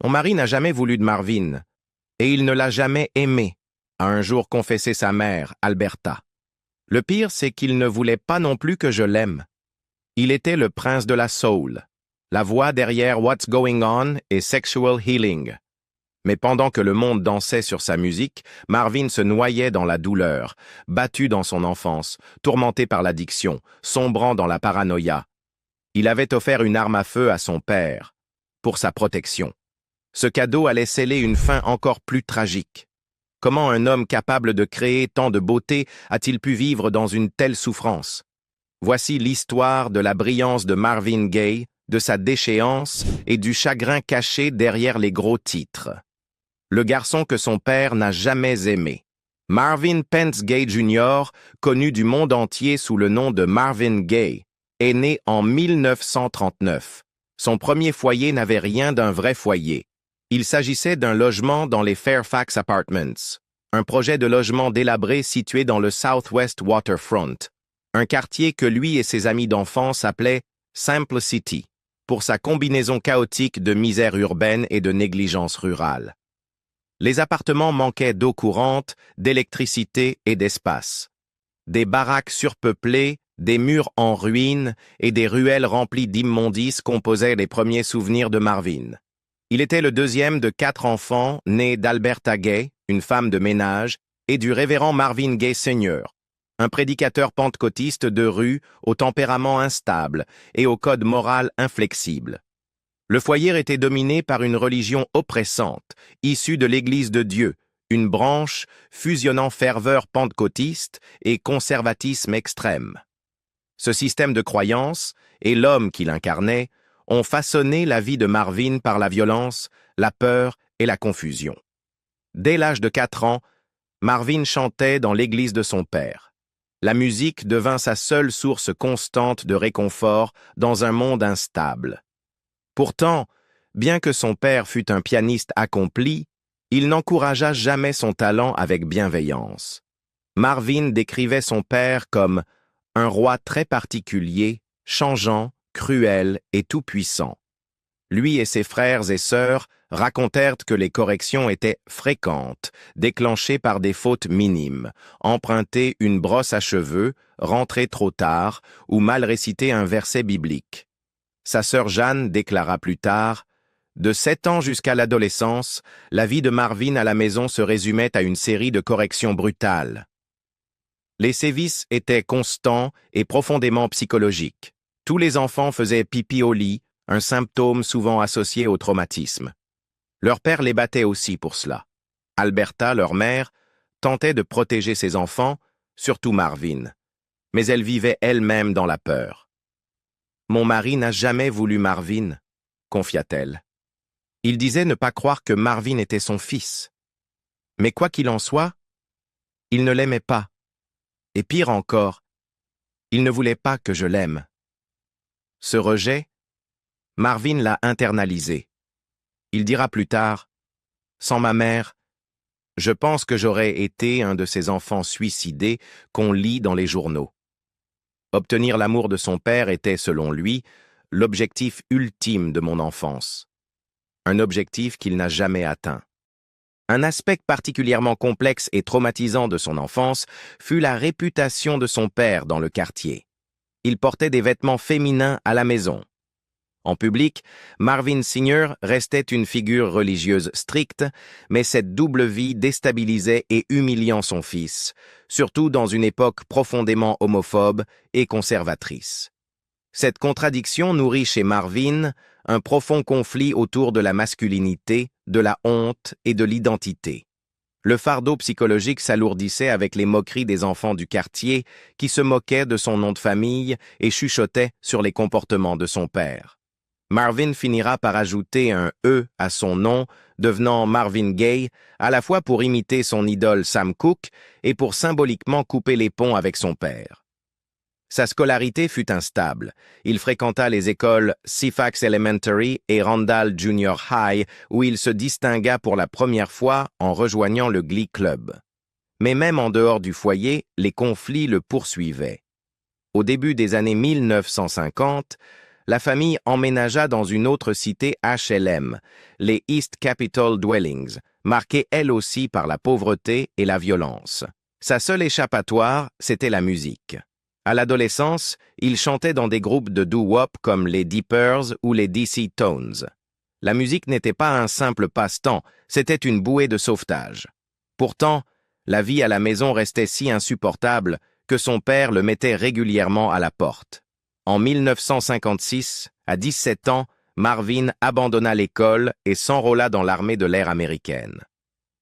Mon mari n'a jamais voulu de Marvin, et il ne l'a jamais aimé, a un jour confessé sa mère, Alberta. Le pire, c'est qu'il ne voulait pas non plus que je l'aime. Il était le prince de la soul, la voix derrière What's Going On et Sexual Healing. Mais pendant que le monde dansait sur sa musique, Marvin se noyait dans la douleur, battu dans son enfance, tourmenté par l'addiction, sombrant dans la paranoïa. Il avait offert une arme à feu à son père, pour sa protection. Ce cadeau allait sceller une fin encore plus tragique. Comment un homme capable de créer tant de beauté a-t-il pu vivre dans une telle souffrance? Voici l'histoire de la brillance de Marvin Gaye, de sa déchéance et du chagrin caché derrière les gros titres. Le garçon que son père n'a jamais aimé. Marvin Pentz Gay Jr., connu du monde entier sous le nom de Marvin Gaye, est né en 1939. Son premier foyer n'avait rien d'un vrai foyer. Il s'agissait d'un logement dans les Fairfax Apartments, un projet de logement délabré situé dans le Southwest Waterfront, un quartier que lui et ses amis d'enfance appelaient Simple City, pour sa combinaison chaotique de misère urbaine et de négligence rurale. Les appartements manquaient d'eau courante, d'électricité et d'espace. Des baraques surpeuplées, des murs en ruine et des ruelles remplies d'immondices composaient les premiers souvenirs de Marvin. Il était le deuxième de 4 enfants nés d'Alberta Gay, une femme de ménage, et du révérend Marvin Gaye Sr., un prédicateur pentecôtiste de rue au tempérament instable et au code moral inflexible. Le foyer était dominé par une religion oppressante, issue de l'Église de Dieu, une branche fusionnant ferveur pentecôtiste et conservatisme extrême. Ce système de croyance, et l'homme qui l'incarnait, ont façonné la vie de Marvin par la violence, la peur et la confusion. Dès l'âge de 4 ans, Marvin chantait dans l'église de son père. La musique devint sa seule source constante de réconfort dans un monde instable. Pourtant, bien que son père fût un pianiste accompli, il n'encouragea jamais son talent avec bienveillance. Marvin décrivait son père comme un roi très particulier, changeant, cruel et tout-puissant. Lui et ses frères et sœurs racontèrent que les corrections étaient fréquentes, déclenchées par des fautes minimes, emprunter une brosse à cheveux, rentrer trop tard ou mal réciter un verset biblique. Sa sœur Jeanne déclara plus tard « De 7 ans jusqu'à l'adolescence, la vie de Marvin à la maison se résumait à une série de corrections brutales. Les sévices étaient constants et profondément psychologiques. Tous les enfants faisaient pipi au lit, un symptôme souvent associé au traumatisme. Leur père les battait aussi pour cela. Alberta, leur mère, tentait de protéger ses enfants, surtout Marvin, mais elle vivait elle-même dans la peur. « Mon mari n'a jamais voulu Marvin », confia-t-elle. Il disait ne pas croire que Marvin était son fils. Mais quoi qu'il en soit, il ne l'aimait pas. Et pire encore, il ne voulait pas que je l'aime. Ce rejet, Marvin l'a internalisé. Il dira plus tard, « Sans ma mère, je pense que j'aurais été un de ces enfants suicidés qu'on lit dans les journaux. » Obtenir l'amour de son père était, selon lui, l'objectif ultime de mon enfance. Un objectif qu'il n'a jamais atteint. Un aspect particulièrement complexe et traumatisant de son enfance fut la réputation de son père dans le quartier. Il portait des vêtements féminins à la maison. En public, Marvin Sr. restait une figure religieuse stricte, mais cette double vie déstabilisait et humiliant son fils, surtout dans une époque profondément homophobe et conservatrice. Cette contradiction nourrit chez Marvin un profond conflit autour de la masculinité, de la honte et de l'identité. Le fardeau psychologique s'alourdissait avec les moqueries des enfants du quartier qui se moquaient de son nom de famille et chuchotaient sur les comportements de son père. Marvin finira par ajouter un « E » à son nom, devenant Marvin Gaye, à la fois pour imiter son idole Sam Cooke et pour symboliquement couper les ponts avec son père. Sa scolarité fut instable. Il fréquenta les écoles Cefax Elementary et Randall Junior High, où il se distingua pour la première fois en rejoignant le Glee Club. Mais même en dehors du foyer, les conflits le poursuivaient. Au début des années 1950, la famille emménagea dans une autre cité HLM, les East Capitol Dwellings, marquée elle aussi par la pauvreté et la violence. Sa seule échappatoire, c'était la musique. À l'adolescence, il chantait dans des groupes de doo-wop comme les Deepers ou les DC Tones. La musique n'était pas un simple passe-temps, c'était une bouée de sauvetage. Pourtant, la vie à la maison restait si insupportable que son père le mettait régulièrement à la porte. En 1956, à 17 ans, Marvin abandonna l'école et s'enrôla dans l'armée de l'air américaine.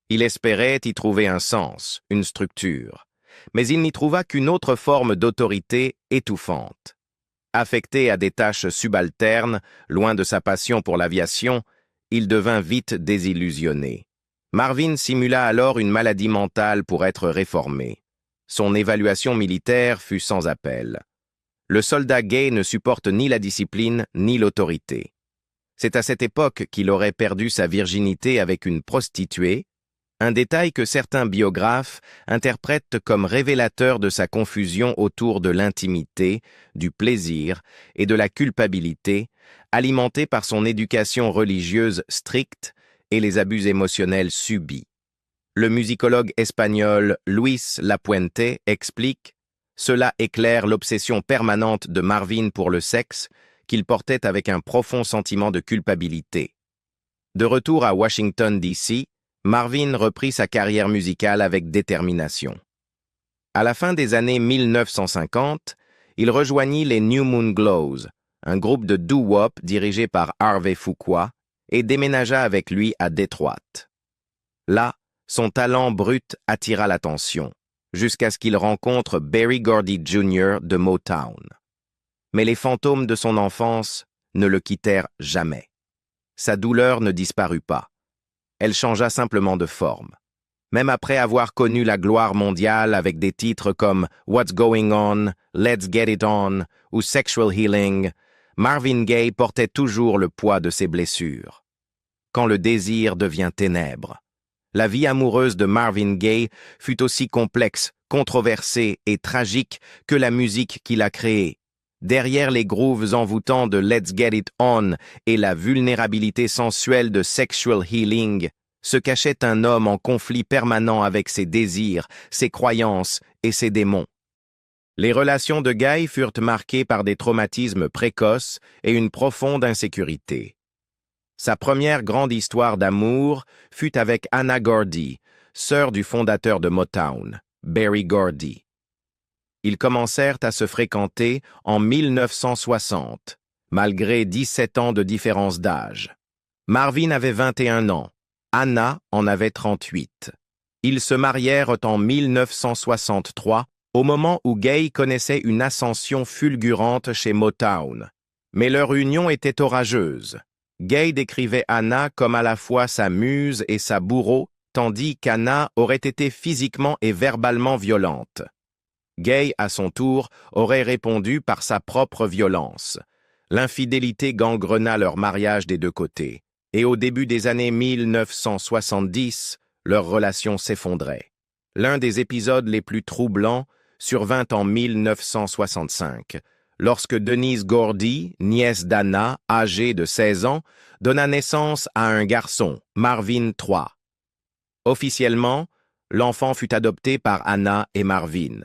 Il espérait y trouver un sens, une structure, mais il n'y trouva qu'une autre forme d'autorité étouffante. Affecté à des tâches subalternes, loin de sa passion pour l'aviation, il devint vite désillusionné. Marvin simula alors une maladie mentale pour être réformé. Son évaluation militaire fut sans appel. Le soldat gay ne supporte ni la discipline ni l'autorité. C'est à cette époque qu'il aurait perdu sa virginité avec une prostituée, un détail que certains biographes interprètent comme révélateur de sa confusion autour de l'intimité, du plaisir et de la culpabilité, alimentée par son éducation religieuse stricte et les abus émotionnels subis. Le musicologue espagnol Luis Lapuente explique « Cela éclaire l'obsession permanente de Marvin pour le sexe qu'il portait avec un profond sentiment de culpabilité. » De retour à Washington, D.C., Marvin reprit sa carrière musicale avec détermination. À la fin des années 1950, il rejoignit les New Moon Glows, un groupe de doo-wop dirigé par Harvey Fuqua, et déménagea avec lui à Détroit. Là, son talent brut attira l'attention, jusqu'à ce qu'il rencontre Berry Gordy Jr. de Motown. Mais les fantômes de son enfance ne le quittèrent jamais. Sa douleur ne disparut pas. Elle changea simplement de forme. Même après avoir connu la gloire mondiale avec des titres comme What's Going On, Let's Get It On ou Sexual Healing, Marvin Gaye portait toujours le poids de ses blessures. Quand le désir devient ténèbres. La vie amoureuse de Marvin Gaye fut aussi complexe, controversée et tragique que la musique qu'il a créée. Derrière les grooves envoûtants de Let's Get It On et la vulnérabilité sensuelle de Sexual Healing, se cachait un homme en conflit permanent avec ses désirs, ses croyances et ses démons. Les relations de Gaye furent marquées par des traumatismes précoces et une profonde insécurité. Sa première grande histoire d'amour fut avec Anna Gordy, sœur du fondateur de Motown, Berry Gordy. Ils commencèrent à se fréquenter en 1960, malgré 17 ans de différence d'âge. Marvin avait 21 ans, Anna en avait 38. Ils se marièrent en 1963, au moment où Gaye connaissait une ascension fulgurante chez Motown. Mais leur union était orageuse. Gaye décrivait Anna comme à la fois sa muse et sa bourreau, tandis qu'Anna aurait été physiquement et verbalement violente. Gaye, à son tour, aurait répondu par sa propre violence. L'infidélité gangrena leur mariage des deux côtés, et au début des années 1970, leur relation s'effondrait. L'un des épisodes les plus troublants survint en 1965, lorsque Denise Gordy, nièce d'Anna, âgée de 16 ans, donna naissance à un garçon, Marvin III. Officiellement, l'enfant fut adopté par Anna et Marvin.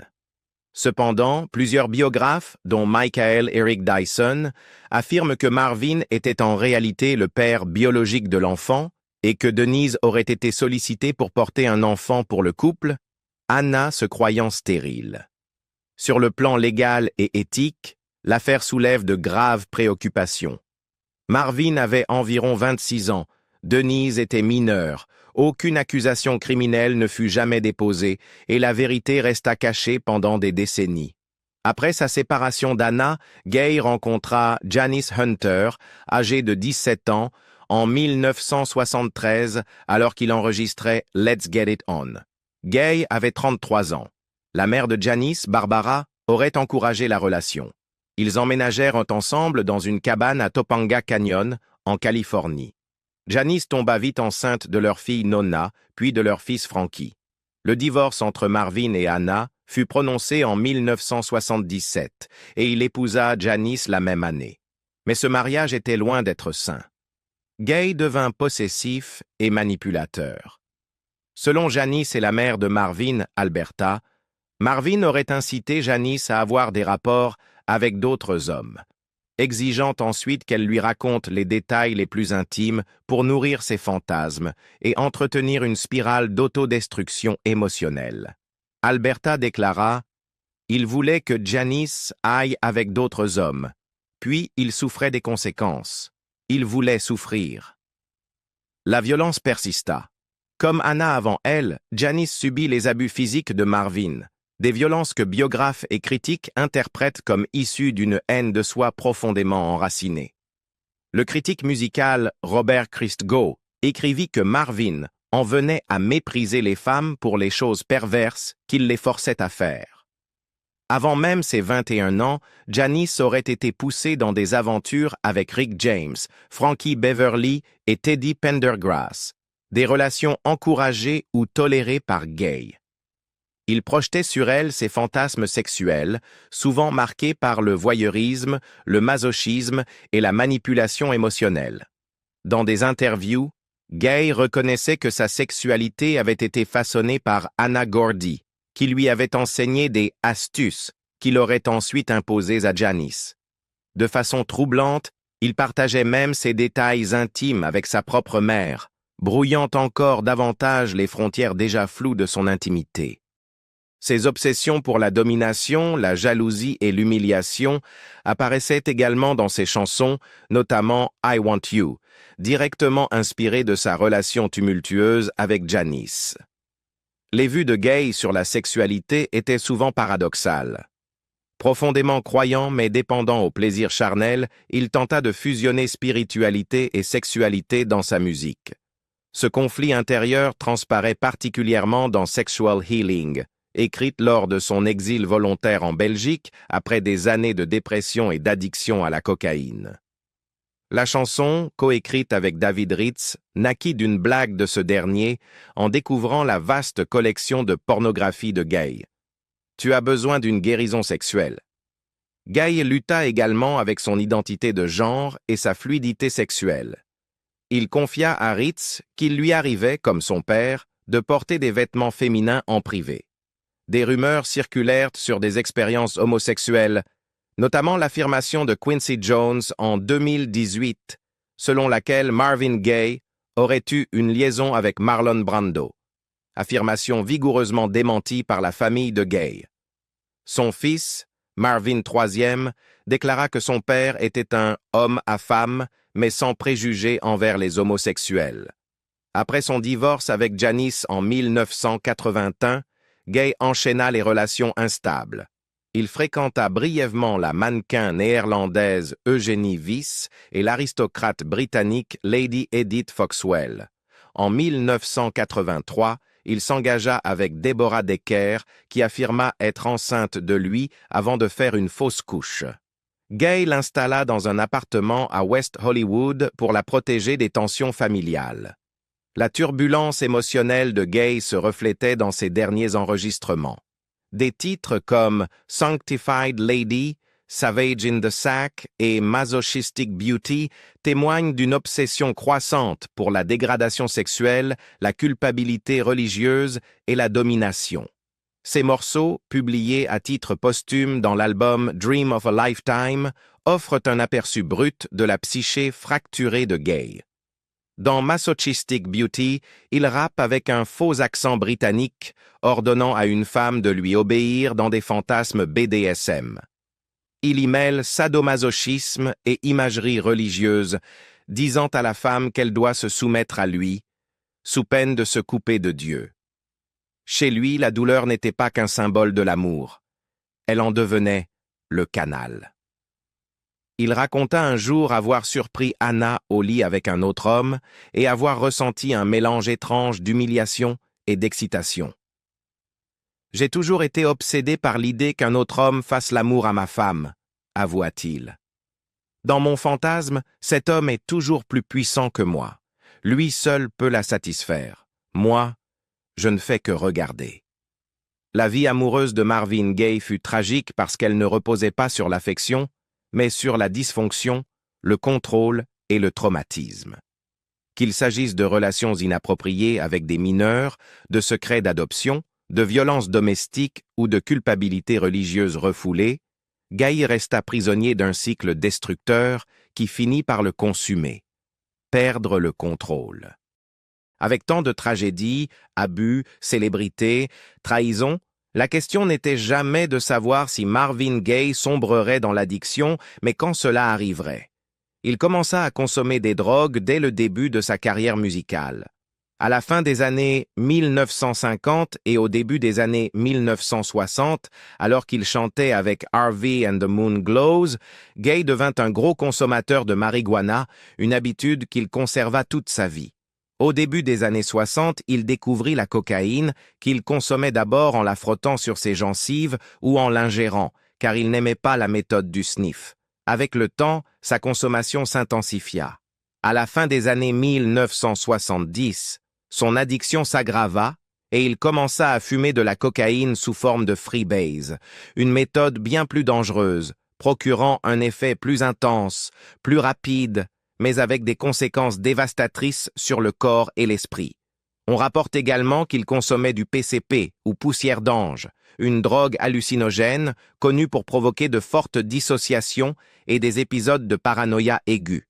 Cependant, plusieurs biographes, dont Michael Eric Dyson, affirment que Marvin était en réalité le père biologique de l'enfant et que Denise aurait été sollicitée pour porter un enfant pour le couple, Anna se croyant stérile. Sur le plan légal et éthique, l'affaire soulève de graves préoccupations. Marvin avait environ 26 ans, Denise était mineure, aucune accusation criminelle ne fut jamais déposée et la vérité resta cachée pendant des décennies. Après sa séparation d'Anna, Gaye rencontra Janice Hunter, âgée de 17 ans, en 1973 alors qu'il enregistrait Let's Get It On. Gaye avait 33 ans. La mère de Janice, Barbara, aurait encouragé la relation. Ils emménagèrent ensemble dans une cabane à Topanga Canyon, en Californie. Janice tomba vite enceinte de leur fille Nonna, puis de leur fils Frankie. Le divorce entre Marvin et Anna fut prononcé en 1977 et il épousa Janice la même année. Mais ce mariage était loin d'être sain. Gay devint possessif et manipulateur. Selon Janice et la mère de Marvin, Alberta, Marvin aurait incité Janice à avoir des rapports avec d'autres hommes, exigeant ensuite qu'elle lui raconte les détails les plus intimes pour nourrir ses fantasmes et entretenir une spirale d'autodestruction émotionnelle. Alberta déclara « Il voulait que Janice aille avec d'autres hommes, puis il souffrait des conséquences. Il voulait souffrir. » La violence persista. Comme Anna avant elle, Janice subit les abus physiques de Marvin, des violences que biographes et critiques interprètent comme issues d'une haine de soi profondément enracinée. Le critique musical Robert Christgau écrivit que Marvin en venait à mépriser les femmes pour les choses perverses qu'il les forçait à faire. Avant même ses 21 ans, Janice aurait été poussée dans des aventures avec Rick James, Frankie Beverly et Teddy Pendergrass, des relations encouragées ou tolérées par Gay. Il projetait sur elle ses fantasmes sexuels, souvent marqués par le voyeurisme, le masochisme et la manipulation émotionnelle. Dans des interviews, Gay reconnaissait que sa sexualité avait été façonnée par Anna Gordy, qui lui avait enseigné des astuces qu'il aurait ensuite imposées à Janice. De façon troublante, il partageait même ses détails intimes avec sa propre mère, brouillant encore davantage les frontières déjà floues de son intimité. Ses obsessions pour la domination, la jalousie et l'humiliation apparaissaient également dans ses chansons, notamment I Want You, directement inspirée de sa relation tumultueuse avec Janice. Les vues de Gay sur la sexualité étaient souvent paradoxales. Profondément croyant mais dépendant au plaisir charnel, il tenta de fusionner spiritualité et sexualité dans sa musique. Ce conflit intérieur transparaît particulièrement dans Sexual Healing, écrite lors de son exil volontaire en Belgique après des années de dépression et d'addiction à la cocaïne. La chanson, coécrite avec David Ritz, naquit d'une blague de ce dernier en découvrant la vaste collection de pornographie de Gay. Tu as besoin d'une guérison sexuelle. Gay lutta également avec son identité de genre et sa fluidité sexuelle. Il confia à Ritz qu'il lui arrivait, comme son père, de porter des vêtements féminins en privé. Des rumeurs circulèrent sur des expériences homosexuelles, notamment l'affirmation de Quincy Jones en 2018, selon laquelle Marvin Gaye aurait eu une liaison avec Marlon Brando. Affirmation vigoureusement démentie par la famille de Gay. Son fils, Marvin III, déclara que son père était un homme à femme, mais sans préjugés envers les homosexuels. Après son divorce avec Janice en 1981, Gay enchaîna les relations instables. Il fréquenta brièvement la mannequin néerlandaise Eugénie Wyss et l'aristocrate britannique Lady Edith Foxwell. En 1983, il s'engagea avec Deborah Decker, qui affirma être enceinte de lui avant de faire une fausse couche. Gay l'installa dans un appartement à West Hollywood pour la protéger des tensions familiales. La turbulence émotionnelle de Gay se reflétait dans ses derniers enregistrements. Des titres comme Sanctified Lady, Savage in the Sack et Masochistic Beauty témoignent d'une obsession croissante pour la dégradation sexuelle, la culpabilité religieuse et la domination. Ces morceaux, publiés à titre posthume dans l'album Dream of a Lifetime, offrent un aperçu brut de la psyché fracturée de Gay. Dans Masochistic Beauty, il rappe avec un faux accent britannique, ordonnant à une femme de lui obéir dans des fantasmes BDSM. Il y mêle sadomasochisme et imagerie religieuse, disant à la femme qu'elle doit se soumettre à lui, sous peine de se couper de Dieu. Chez lui, la douleur n'était pas qu'un symbole de l'amour. Elle en devenait le canal. Il raconta un jour avoir surpris Anna au lit avec un autre homme et avoir ressenti un mélange étrange d'humiliation et d'excitation. « J'ai toujours été obsédé par l'idée qu'un autre homme fasse l'amour à ma femme, » avoua-t-il. « Dans mon fantasme, cet homme est toujours plus puissant que moi. Lui seul peut la satisfaire. Moi, je ne fais que regarder. » La vie amoureuse de Marvin Gaye fut tragique parce qu'elle ne reposait pas sur l'affection, mais sur la dysfonction, le contrôle et le traumatisme. Qu'il s'agisse de relations inappropriées avec des mineurs, de secrets d'adoption, de violences domestiques ou de culpabilité religieuse refoulée, Gay resta prisonnier d'un cycle destructeur qui finit par le consumer. Perdre le contrôle. Avec tant de tragédies, abus, célébrités, trahisons, la question n'était jamais de savoir si Marvin Gaye sombrerait dans l'addiction, mais quand cela arriverait. Il commença à consommer des drogues dès le début de sa carrière musicale. À la fin des années 1950 et au début des années 1960, alors qu'il chantait avec Harvey and the Moon Glows, Gaye devint un gros consommateur de marijuana, une habitude qu'il conserva toute sa vie. Au début des années 60, il découvrit la cocaïne, qu'il consommait d'abord en la frottant sur ses gencives ou en l'ingérant, car il n'aimait pas la méthode du sniff. Avec le temps, sa consommation s'intensifia. À la fin des années 1970, son addiction s'aggrava et il commença à fumer de la cocaïne sous forme de freebase, une méthode bien plus dangereuse, procurant un effet plus intense, plus rapide, mais avec des conséquences dévastatrices sur le corps et l'esprit. On rapporte également qu'il consommait du PCP ou poussière d'ange, une drogue hallucinogène connue pour provoquer de fortes dissociations et des épisodes de paranoïa aiguë.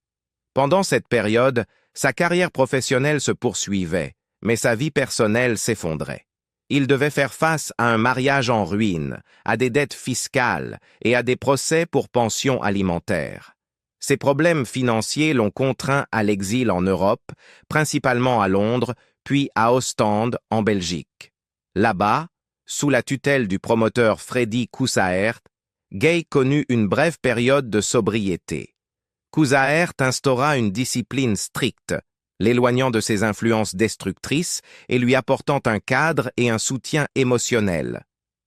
Pendant cette période, sa carrière professionnelle se poursuivait, mais sa vie personnelle s'effondrait. Il devait faire face à un mariage en ruine, à des dettes fiscales et à des procès pour pension alimentaire. Ses problèmes financiers l'ont contraint à l'exil en Europe, principalement à Londres, puis à Ostende, en Belgique. Là-bas, sous la tutelle du promoteur Freddy Kousaert, Gaye connut une brève période de sobriété. Kousaert instaura une discipline stricte, l'éloignant de ses influences destructrices et lui apportant un cadre et un soutien émotionnel.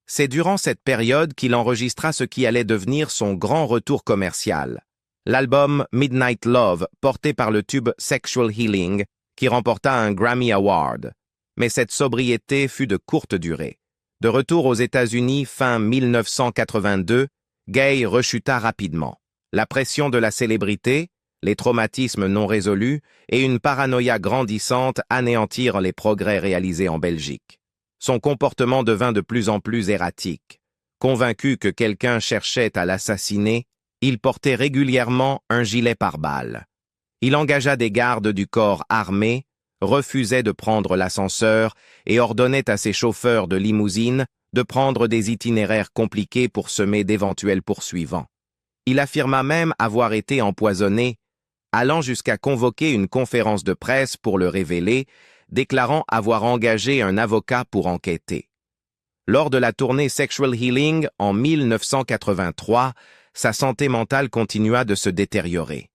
C'est durant cette période qu'il enregistra ce qui allait devenir son grand retour commercial. L'album Midnight Love, porté par le tube Sexual Healing, qui remporta un Grammy Award. Mais cette sobriété fut de courte durée. De retour aux États-Unis fin 1982, Gaye rechuta rapidement. La pression de la célébrité, les traumatismes non résolus et une paranoïa grandissante anéantirent les progrès réalisés en Belgique. Son comportement devint de plus en plus erratique. Convaincu que quelqu'un cherchait à l'assassiner, il portait régulièrement un gilet pare-balles. Il engagea des gardes du corps armés, refusait de prendre l'ascenseur et ordonnait à ses chauffeurs de limousine de prendre des itinéraires compliqués pour semer d'éventuels poursuivants. Il affirma même avoir été empoisonné, allant jusqu'à convoquer une conférence de presse pour le révéler, déclarant avoir engagé un avocat pour enquêter. Lors de la tournée Sexual Healing en 1983, sa santé mentale continua de se détériorer.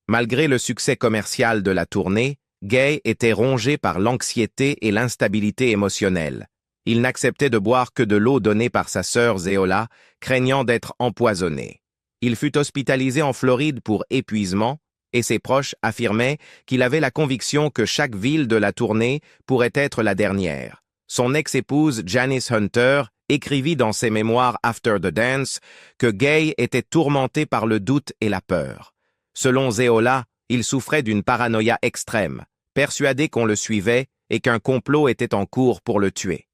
Malgré le succès commercial de la tournée, Gaye était rongé par l'anxiété et l'instabilité émotionnelle. Il n'acceptait de boire que de l'eau donnée par sa sœur Zeola, craignant d'être empoisonné. Il fut hospitalisé en Floride pour épuisement, et ses proches affirmaient qu'il avait la conviction que chaque ville de la tournée pourrait être la dernière. Son ex-épouse Janice Hunter écrivit dans ses mémoires After the Dance que Gaye était tourmenté par le doute et la peur. Selon Zeola, il souffrait d'une paranoïa extrême, persuadé qu'on le suivait et qu'un complot était en cours pour le tuer.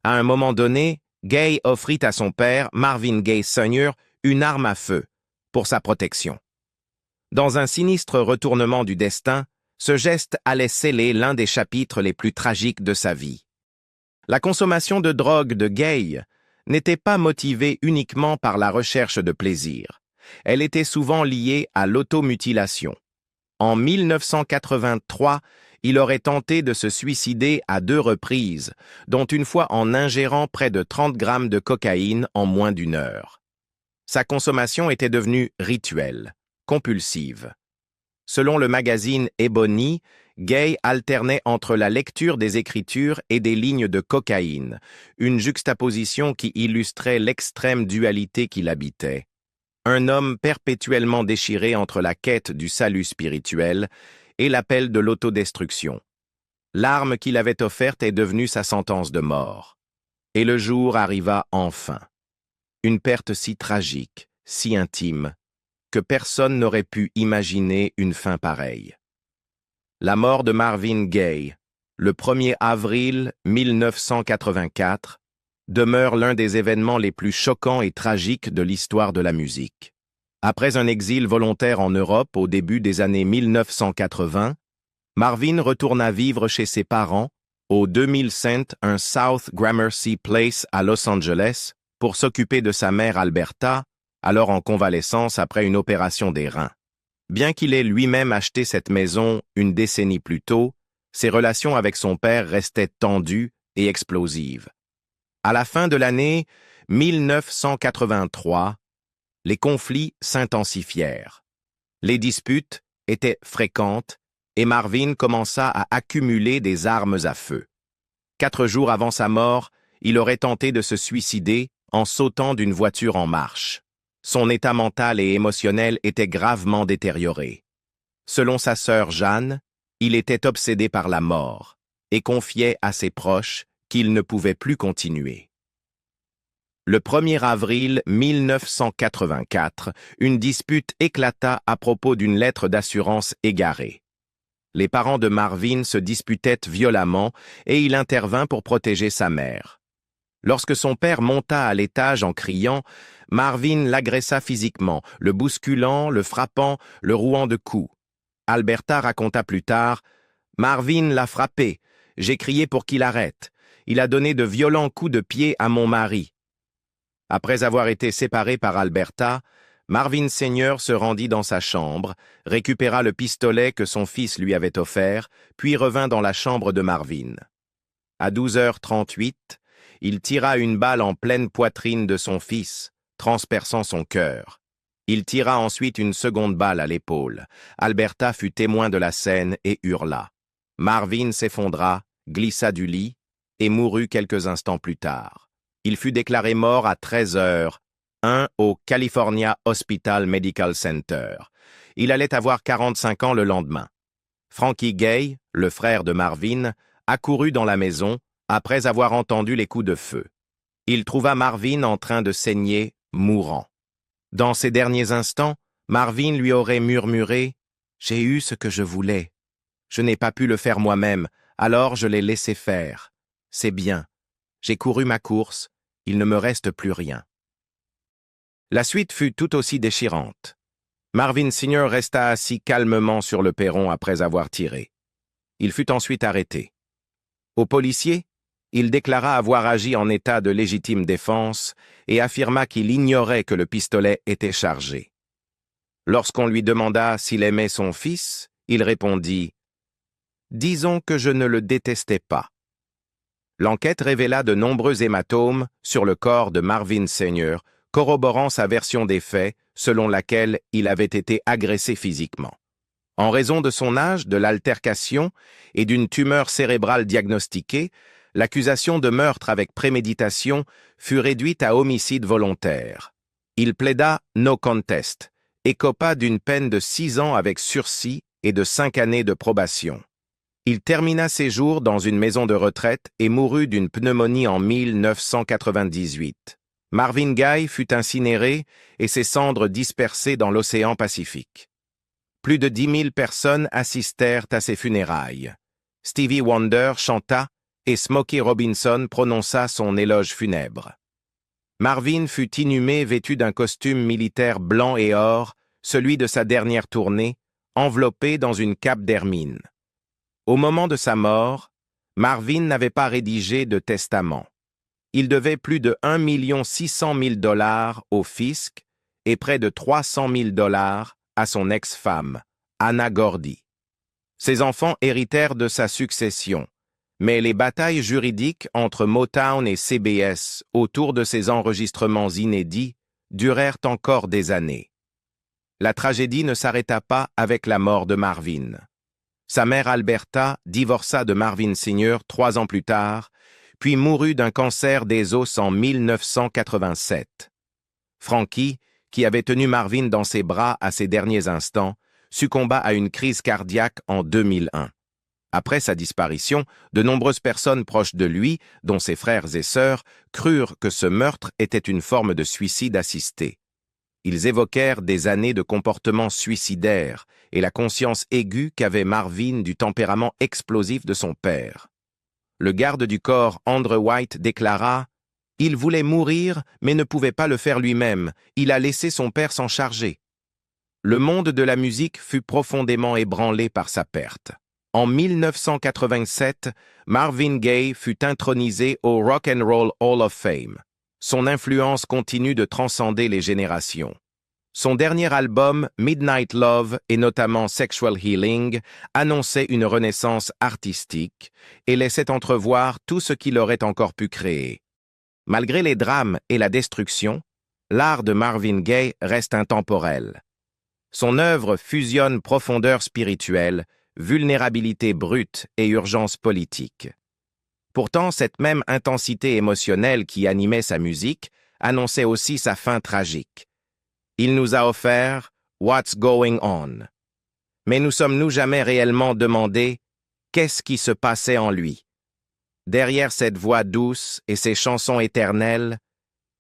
À un moment donné, Gaye offrit à son père, Marvin Gaye Sr., une arme à feu, pour sa protection. Dans un sinistre retournement du destin, ce geste allait sceller l'un des chapitres les plus tragiques de sa vie. La consommation de drogue de Gaye n'était pas motivée uniquement par la recherche de plaisir. Elle était souvent liée à l'automutilation. En 1983, il aurait tenté de se suicider à 2 reprises, dont une fois en ingérant près de 30 grammes de cocaïne en moins d'1 heure. Sa consommation était devenue rituelle, compulsive. Selon le magazine Ebony, Gaye alternait entre la lecture des écritures et des lignes de cocaïne, une juxtaposition qui illustrait l'extrême dualité qu'il habitait. Un homme perpétuellement déchiré entre la quête du salut spirituel et l'appel de l'autodestruction. L'arme qu'il avait offerte est devenue sa sentence de mort. Et le jour arriva enfin. Une perte si tragique, si intime, que personne n'aurait pu imaginer une fin pareille. La mort de Marvin Gaye, le 1er avril 1984, demeure l'un des événements les plus choquants et tragiques de l'histoire de la musique. Après un exil volontaire en Europe au début des années 1980, Marvin retourna vivre chez ses parents, au 2000 un South Gramercy Place à Los Angeles, pour s'occuper de sa mère Alberta, alors en convalescence après une opération des reins. Bien qu'il ait lui-même acheté cette maison une décennie plus tôt, ses relations avec son père restaient tendues et explosives. À la fin de l'année 1983, les conflits s'intensifièrent. Les disputes étaient fréquentes et Marvin commença à accumuler des armes à feu. 4 jours avant sa mort, il aurait tenté de se suicider en sautant d'une voiture en marche. Son état mental et émotionnel était gravement détérioré. Selon sa sœur Jeanne, il était obsédé par la mort et confiait à ses proches qu'il ne pouvait plus continuer. Le 1er avril 1984, une dispute éclata à propos d'une lettre d'assurance égarée. Les parents de Marvin se disputaient violemment et il intervint pour protéger sa mère. Lorsque son père monta à l'étage en criant, Marvin l'agressa physiquement, le bousculant, le frappant, le rouant de coups. Alberta raconta plus tard, « Marvin l'a frappé, j'ai crié pour qu'il arrête. Il a donné de violents coups de pied à mon mari. » Après avoir été séparé par Alberta, Marvin Sr. se rendit dans sa chambre, récupéra le pistolet que son fils lui avait offert, puis revint dans la chambre de Marvin. À 12h38, il tira une balle en pleine poitrine de son fils, transperçant son cœur. Il tira ensuite une seconde balle à l'épaule. Alberta fut témoin de la scène et hurla. Marvin s'effondra, glissa du lit et mourut quelques instants plus tard. Il fut déclaré mort à 13h01 au California Hospital Medical Center. Il allait avoir 45 ans le lendemain. Frankie Gaye, le frère de Marvin, accourut dans la maison après avoir entendu les coups de feu. Il trouva Marvin en train de saigner, mourant. Dans ces derniers instants, Marvin lui aurait murmuré « J'ai eu ce que je voulais. Je n'ai pas pu le faire moi-même, alors je l'ai laissé faire. C'est bien. J'ai couru ma course, il ne me reste plus rien. » La suite fut tout aussi déchirante. Marvin Sr. resta assis calmement sur le perron après avoir tiré. Il fut ensuite arrêté. Au policier, il déclara avoir agi en état de légitime défense et affirma qu'il ignorait que le pistolet était chargé. Lorsqu'on lui demanda s'il aimait son fils, il répondit « Disons que je ne le détestais pas. » L'enquête révéla de nombreux hématomes sur le corps de Marvin Sr., corroborant sa version des faits, selon laquelle il avait été agressé physiquement. En raison de son âge, de l'altercation et d'une tumeur cérébrale diagnostiquée, l'accusation de meurtre avec préméditation fut réduite à homicide volontaire. Il plaida no contest, écopa d'une peine de 6 ans avec sursis et de 5 années de probation. Il termina ses jours dans une maison de retraite et mourut d'une pneumonie en 1998. Marvin Gaye fut incinéré et ses cendres dispersées dans l'océan Pacifique. Plus de 10 000 personnes assistèrent à ses funérailles. Stevie Wonder chanta et Smokey Robinson prononça son éloge funèbre. Marvin fut inhumé vêtu d'un costume militaire blanc et or, celui de sa dernière tournée, enveloppé dans une cape d'hermine. Au moment de sa mort, Marvin n'avait pas rédigé de testament. Il devait plus de 1 600 000 $ au fisc et près de 300 000 $ à son ex-femme, Anna Gordy. Ses enfants héritèrent de sa succession, mais les batailles juridiques entre Motown et CBS autour de ces enregistrements inédits durèrent encore des années. La tragédie ne s'arrêta pas avec la mort de Marvin. Sa mère Alberta divorça de Marvin Sr. 3 ans plus tard, puis mourut d'un cancer des os en 1987. Frankie, qui avait tenu Marvin dans ses bras à ses derniers instants, succomba à une crise cardiaque en 2001. Après sa disparition, de nombreuses personnes proches de lui, dont ses frères et sœurs, crurent que ce meurtre était une forme de suicide assisté. Ils évoquèrent des années de comportement suicidaire et la conscience aiguë qu'avait Marvin du tempérament explosif de son père. Le garde du corps Andrew White déclara « Il voulait mourir, mais ne pouvait pas le faire lui-même. Il a laissé son père s'en charger. » Le monde de la musique fut profondément ébranlé par sa perte. En 1987, Marvin Gaye fut intronisé au Rock and Roll Hall of Fame. Son influence continue de transcender les générations. Son dernier album, Midnight Love, et notamment Sexual Healing, annonçait une renaissance artistique et laissait entrevoir tout ce qu'il aurait encore pu créer. Malgré les drames et la destruction, l'art de Marvin Gaye reste intemporel. Son œuvre fusionne profondeur spirituelle, vulnérabilité brute et urgence politique. Pourtant, cette même intensité émotionnelle qui animait sa musique annonçait aussi sa fin tragique. Il nous a offert « What's Going On ». Mais nous sommes-nous jamais réellement demandé qu'est-ce qui se passait en lui? Derrière cette voix douce et ces chansons éternelles,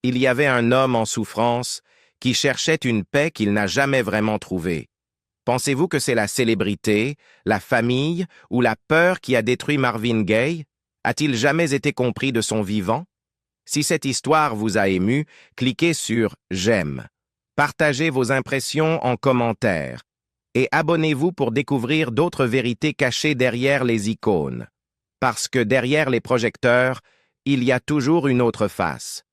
il y avait un homme en souffrance qui cherchait une paix qu'il n'a jamais vraiment trouvée. Pensez-vous que c'est la célébrité, la famille ou la peur qui a détruit Marvin Gaye? A-t-il jamais été compris de son vivant? Si cette histoire vous a ému, cliquez sur « J'aime ». Partagez vos impressions en commentaire et abonnez-vous pour découvrir d'autres vérités cachées derrière les icônes. Parce que derrière les projecteurs, il y a toujours une autre face.